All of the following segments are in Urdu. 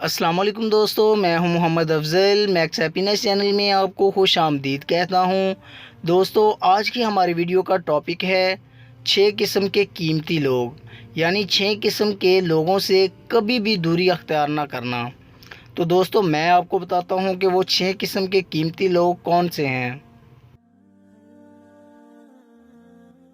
السلام علیکم دوستو، میں ہوں محمد افضل۔ میکس ہیپینس چینل میں آپ کو خوش آمدید کہتا ہوں۔ دوستو، آج کی ہماری ویڈیو کا ٹاپک ہے 6 قسم کے قیمتی لوگ، یعنی 6 قسم کے لوگوں سے کبھی بھی دوری اختیار نہ کرنا۔ تو دوستو، میں آپ کو بتاتا ہوں کہ وہ 6 قسم کے قیمتی لوگ کون سے ہیں۔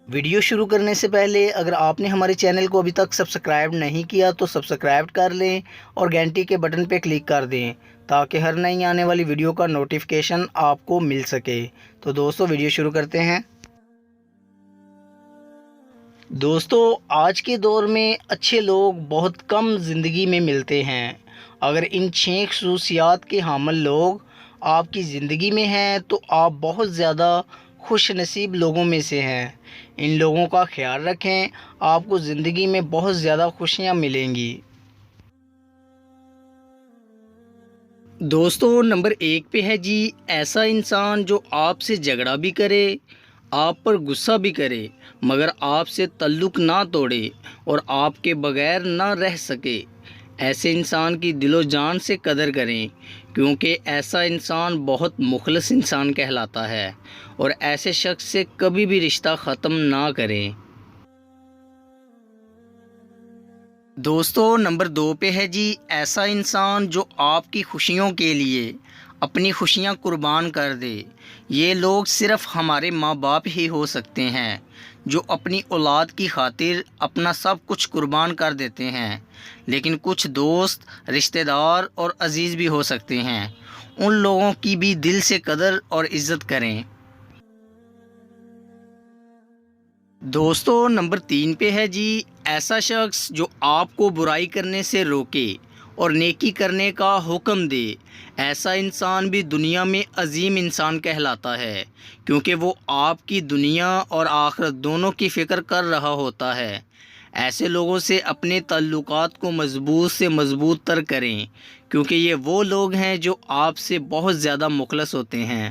ویڈیو شروع کرنے سے پہلے اگر آپ نے ہمارے چینل کو ابھی تک سبسکرائب نہیں کیا تو سبسکرائب کر لیں اور گھنٹی کے بٹن پہ کلک کر دیں تاکہ ہر نئی آنے والی ویڈیو کا نوٹیفیکیشن آپ کو مل سکے۔ تو دوستو، ویڈیو شروع کرتے ہیں۔ دوستو، آج کے دور میں اچھے لوگ بہت کم زندگی میں ملتے ہیں۔ اگر ان 6 خصوصیات کے حامل لوگ آپ کی زندگی میں ہیں تو آپ بہت زیادہ خوش نصیب لوگوں میں سے ہیں۔ ان لوگوں کا خیال رکھیں، آپ کو زندگی میں بہت زیادہ خوشیاں ملیں گی۔ دوستو، نمبر 1 پہ ہے جی، ایسا انسان جو آپ سے جھگڑا بھی کرے، آپ پر غصہ بھی کرے، مگر آپ سے تعلق نہ توڑے اور آپ کے بغیر نہ رہ سکے۔ ایسے انسان کی دل و جان سے قدر کریں، کیونکہ ایسا انسان بہت مخلص انسان کہلاتا ہے، اور ایسے شخص سے کبھی بھی رشتہ ختم نہ کریں۔ دوستو، نمبر 2 پہ ہے جی، ایسا انسان جو آپ کی خوشیوں کے لیے اپنی خوشیاں قربان کر دے۔ یہ لوگ صرف ہمارے ماں باپ ہی ہو سکتے ہیں جو اپنی اولاد کی خاطر اپنا سب کچھ قربان کر دیتے ہیں، لیکن کچھ دوست، رشتہ دار اور عزیز بھی ہو سکتے ہیں۔ ان لوگوں کی بھی دل سے قدر اور عزت کریں۔ دوستو، نمبر 3 پہ ہے جی، ایسا شخص جو آپ کو برائی کرنے سے روکے اور نیکی کرنے کا حکم دے۔ ایسا انسان بھی دنیا میں عظیم انسان کہلاتا ہے، کیونکہ وہ آپ کی دنیا اور آخرت دونوں کی فکر کر رہا ہوتا ہے۔ ایسے لوگوں سے اپنے تعلقات کو مضبوط سے مضبوط تر کریں، کیونکہ یہ وہ لوگ ہیں جو آپ سے بہت زیادہ مخلص ہوتے ہیں۔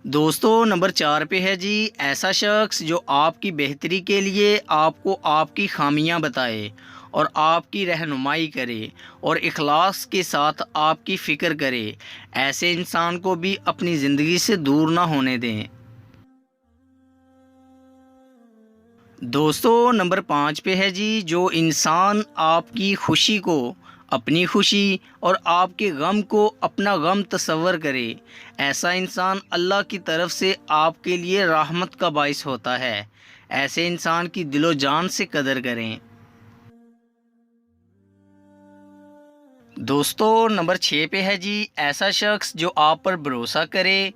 دوستو، نمبر 4 پہ ہے جی، ایسا شخص جو آپ کی بہتری کے لیے آپ کو آپ کی خامیاں بتائے اور آپ کی رہنمائی کرے اور اخلاص کے ساتھ آپ کی فکر کرے۔ ایسے انسان کو بھی اپنی زندگی سے دور نہ ہونے دیں۔ دوستو، نمبر 5 پہ ہے جی، جو انسان آپ کی خوشی کو اپنی خوشی اور آپ کے غم کو اپنا غم تصور کرے۔ ایسا انسان اللہ کی طرف سے آپ کے لیے رحمت کا باعث ہوتا ہے۔ ایسے انسان کی دل و جان سے قدر کریں۔ دوستو، نمبر 6 پہ ہے جی، ایسا شخص جو آپ پر بھروسہ کرے،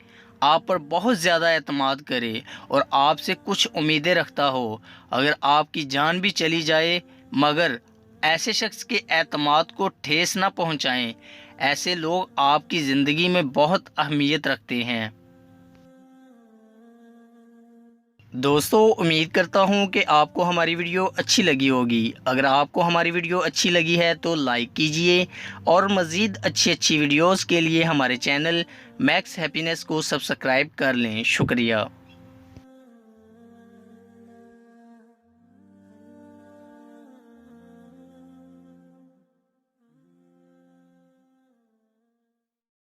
آپ پر بہت زیادہ اعتماد کرے اور آپ سے کچھ امیدیں رکھتا ہو۔ اگر آپ کی جان بھی چلی جائے مگر ایسے شخص کے اعتماد کو ٹھیس نہ پہنچائیں۔ ایسے لوگ آپ کی زندگی میں بہت اہمیت رکھتے ہیں۔ دوستو، امید کرتا ہوں کہ آپ کو ہماری ویڈیو اچھی لگی ہوگی۔ اگر آپ کو ہماری ویڈیو اچھی لگی ہے تو لائک کیجئے اور مزید اچھی ویڈیوز کے لیے ہمارے چینل میکس ہیپینس کو سبسکرائب کر لیں۔ شکریہ۔